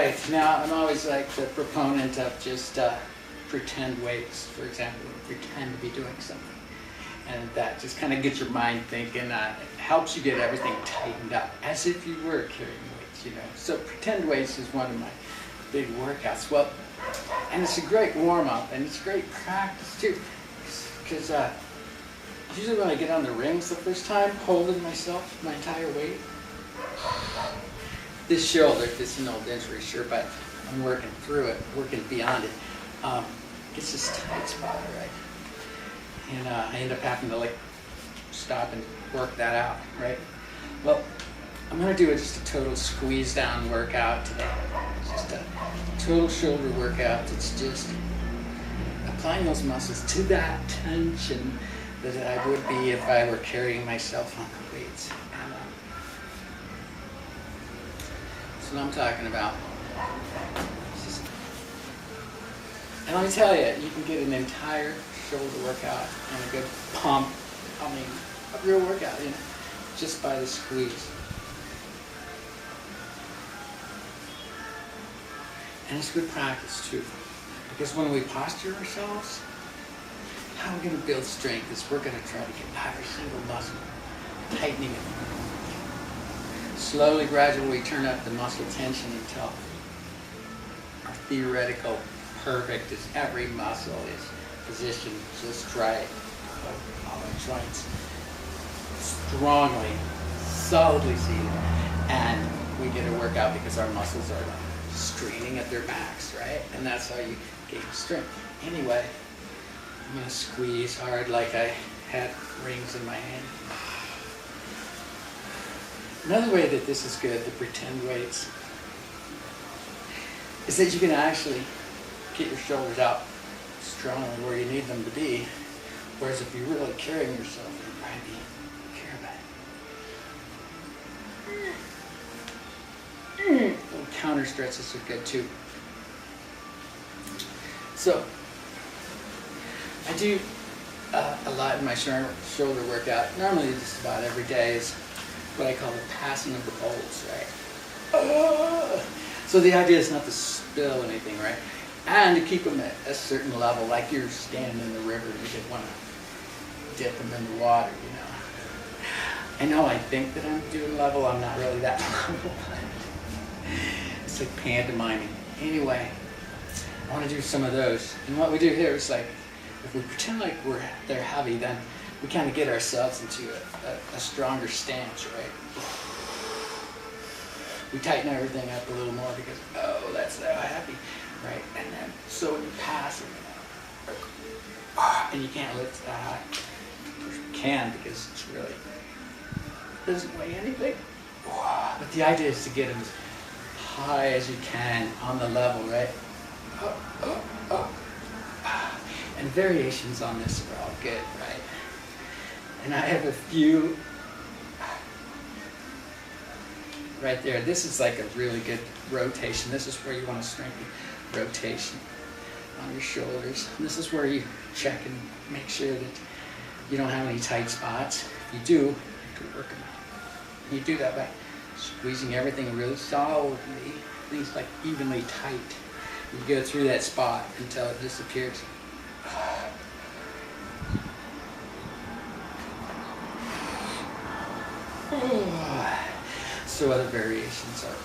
right, now I'm always like the proponent of just pretend weights, for example, pretend to be doing something. And that just kind of gets your mind thinking, it helps you get everything tightened up, as if you were carrying weights, you know. So pretend weights is one of my big workouts. Well, and it's a great warm-up, and it's great practice too, because usually when I get on the rings the first time, holding myself, my entire weight, this shoulder, it's an old injury, sure, but I'm working through it, working beyond it. It's this tight spot, right? And I end up having to like stop and work that out, right? Well, I'm gonna do just a total squeeze down workout today. It's just a total shoulder workout. It's just applying those muscles to that tension that I would be if I were carrying myself on the weights. And, that's what I'm talking about. And let me tell you, you can get an entire shoulder workout and a good pump, I mean, a real workout, you know, just by the squeeze. And it's good practice too, because when we posture ourselves, how we're going to build strength is we're going to try to get every single muscle, tightening it. Slowly, gradually turn up the muscle tension until our theoretical perfect is every muscle is positioned just right. All our joints strongly, solidly seated, and we get a workout because our muscles are like straining at their backs, right? And that's how you gain strength. Anyway, I'm gonna squeeze hard like I had rings in my hand. Another way that this is good, the pretend weights, is that you can actually get your shoulders out strongly where you need them to be. Whereas if you're really carrying yourself, you'll probably be carried. Little counter stretches are good too. So, I do a lot in my shoulder workout. Normally just about every day is what I call the passing of the bowls, right? So the idea is not to spill anything, right? And to keep them at a certain level, like you're standing in the river and you just want to dip them in the water, you know. I know I think that I'm doing level, I'm not really that level. It's like pantomiming. Anyway, I want to do some of those. And what we do here is like, if we pretend like they're heavy, then we kind of get ourselves into a stronger stance, right? We tighten everything up a little more because, oh, that's so heavy. Right, and then so when you pass it, and you can't lift that high. You can because it's really doesn't weigh anything. But the idea is to get them as high as you can on the level, right? And variations on this are all good, right? And I have a few right there. This is like a really good rotation. This is where you want to strengthen rotation on your shoulders. And this is where you check and make sure that you don't have any tight spots. If you do, you can work them out. You do that by squeezing everything really solidly, things like evenly tight. You go through that spot until it disappears. So other variations are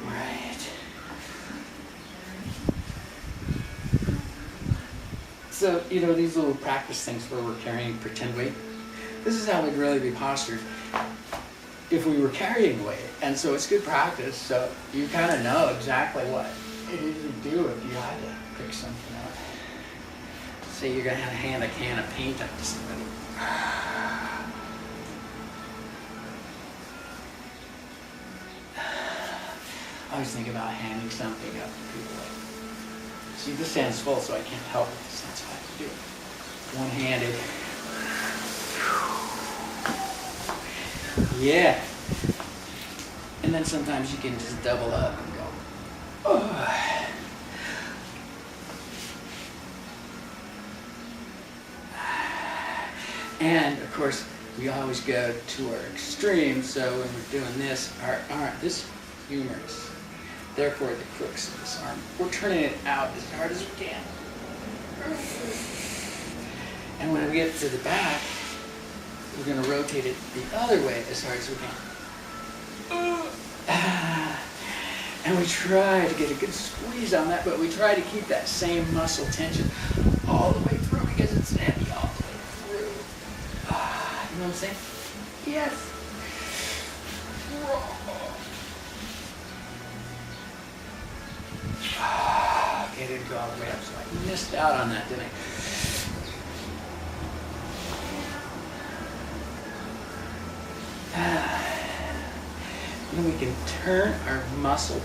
right. So, you know, these little practice things where we're carrying pretend weight, this is how we'd really be postured if we were carrying weight. And so it's good practice, so you kind of know exactly what it is to do if you had to pick something up. Say you're going to hand a can of paint up to somebody. I always think about handing something up to people. See, this hand's full, so I can't help it. So that's why I do it. One-handed. Yeah. And then sometimes you can just double up and go. Oh. And of course, we always go to our extreme, so when we're doing this, our arm, this humerus, therefore the crux of this arm, we're turning it out as hard as we can. And when we get to the back, we're going to rotate it the other way as hard as we can. And we try to get a good squeeze on that, but we try to keep that same muscle tension all the way through because it's heavy all the way through. You know what I'm saying? Yes. Okay, didn't go all the way up, so I missed out on that, didn't I? And we can turn our muscle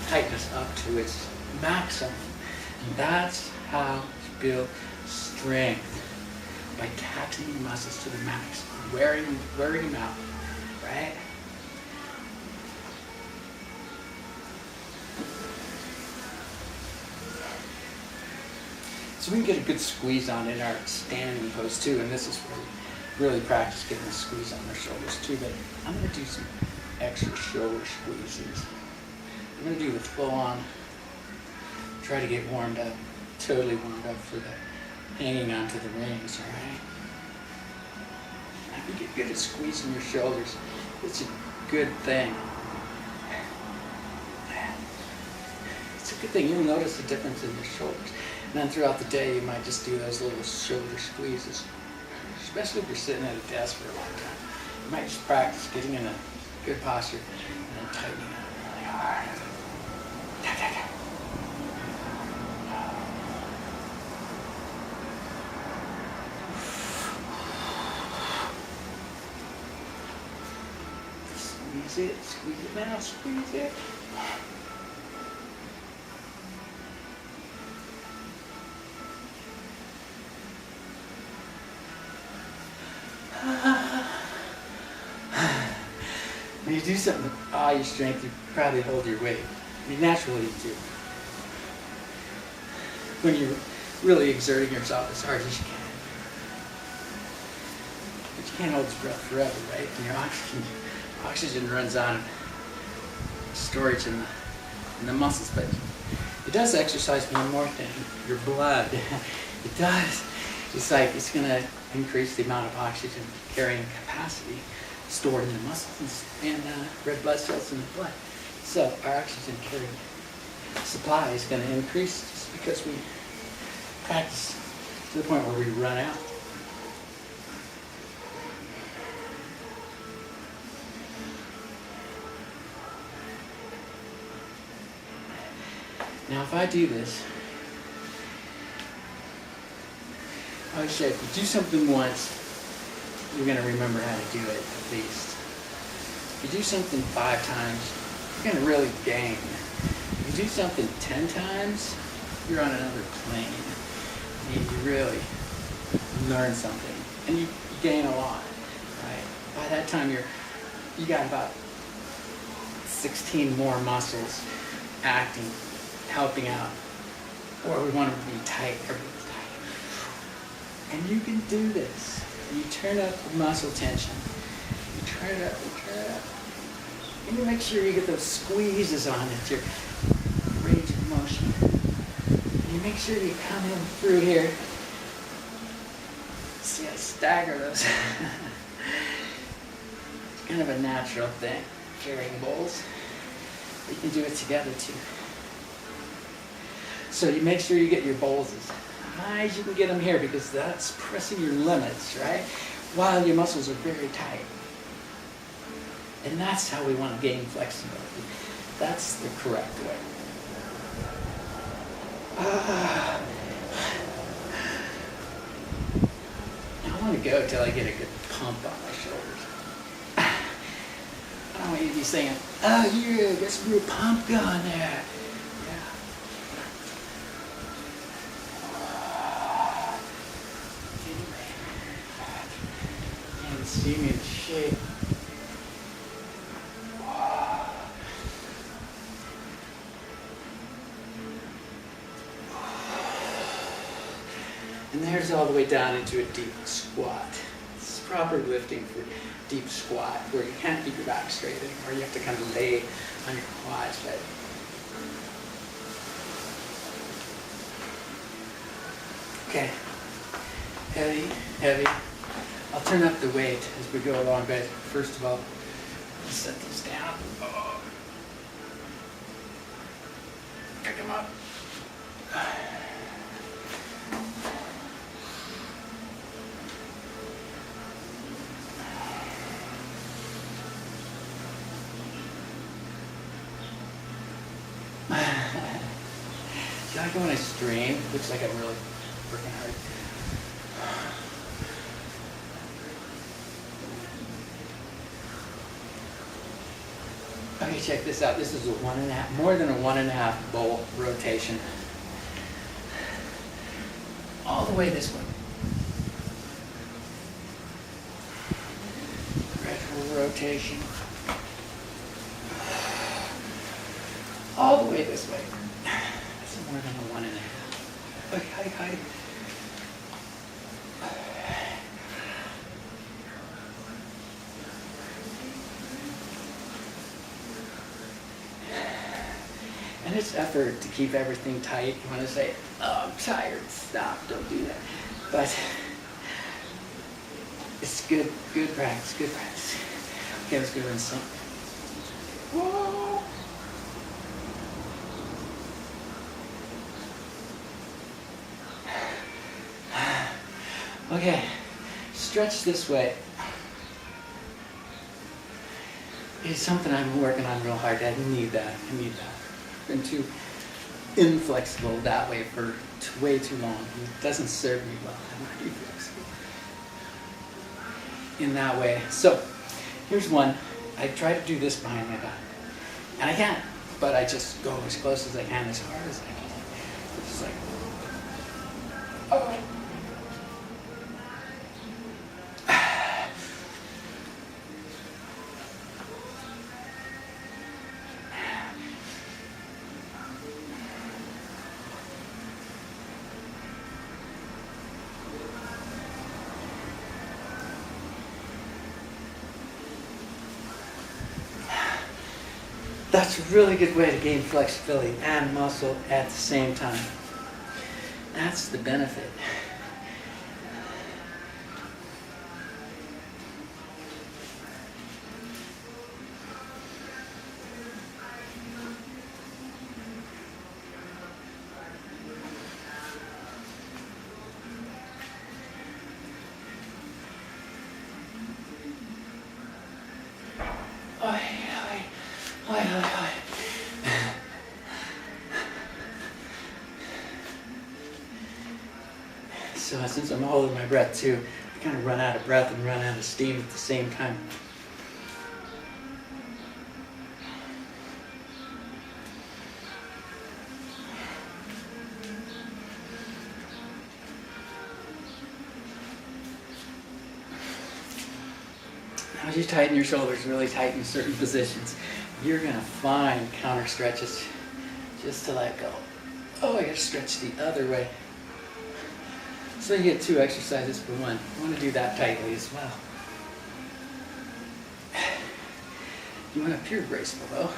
tightness up to its maximum. And that's how you build strength, by taxing your muscles to the max, wearing them out, right? So we can get a good squeeze on in our standing pose too, and this is where we really practice getting a squeeze on our shoulders too, but I'm going to do some extra shoulder squeezes. I'm going to do the full on, try to get warmed up, totally warmed up for the hanging onto the rings, alright? If you get good at squeezing your shoulders, it's a good thing. It's a good thing. You'll notice the difference in your shoulders. And then throughout the day, you might just do those little shoulder squeezes, especially if you're sitting at a desk for a long time. You might just practice getting in a good posture and then tightening up really hard. Squeeze it now, squeeze it. When you do something with all your strength, you probably hold your weight. I mean, naturally you do. When you're really exerting yourself as hard as you can. But you can't hold your breath forever, right? And your oxygen runs out of storage in the muscles. But it does exercise one more thing, your blood. It does. It's like it's going to increase the amount of oxygen carrying capacity stored in the muscles and red blood cells in the blood. So our oxygen carrying supply is going to increase just because we practice to the point where we run out. Now if I do this, I would say if you do something once, you're going to remember how to do it at least. If you do something 5 times, you're going to really gain. If you do something 10 times, you're on another plane. And you really learn something. And you gain a lot, right? By that time, you got about 16 more muscles acting, helping out. Or we want them to be tight, everything's tight. And you can do this. You turn up the muscle tension. You turn it up, you turn it up. And you make sure you get those squeezes on at your range of motion. And you make sure you come in through here. See, I stagger those. It's kind of a natural thing, carrying bowls. But you can do it together too. So you make sure you get your bowls as high as you can get them here, because that's pressing your limits, right? While your muscles are very tight. And that's how we want to gain flexibility. That's the correct way. I want to go till I get a good pump on my shoulders. I don't want you to be saying, oh yeah, get some real pump going there. See me in shape. And there's all the way down into a deep squat. proper lifting for deep squat, where you can't keep your back straight anymore. You have to kind of lay on your quads. But okay, heavy, heavy. I'll turn up the weight as we go along, but first of all, let's set these down. Oh. Pick them up. See, I go when I strain. Looks like I'm really working hard. Okay, check this out. This is a 1.5, more than a 1.5 bowl rotation. All the way this way. Retro rotation. All the way this way. That's more than a 1.5. Okay, hi. And it's effort to keep everything tight. You want to say, oh, I'm tired, stop, don't do that. But it's good practice, good practice. Okay, let's go rinse some. Whoa. Okay, stretch this way. It's something I'm working on real hard. I need that. Been too inflexible that way for way too long. It doesn't serve me well. I'm not too flexible in that way. So here's one. I try to do this behind my back, and I can't, but I just go as close as I can, as hard as I can. It's just like, oh. That's a really good way to gain flexibility and muscle at the same time. That's the benefit. So since I'm holding my breath too, I kind of run out of breath and run out of steam at the same time. Now as you tighten your shoulders, really tighten certain positions, you're going to find counter stretches just to let go. Oh, I got to stretch the other way. So you get 2 exercises for 1. You want to do that tightly as well. You want to appear graceful though.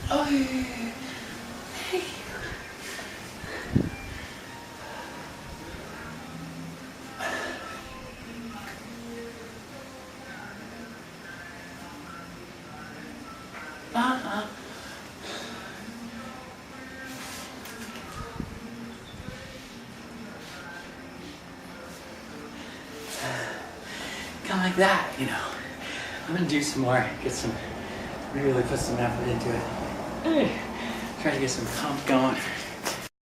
Oh, hey. Kind of like that, you know. I'm gonna do some more, really put some effort into it. Try to get some pump going.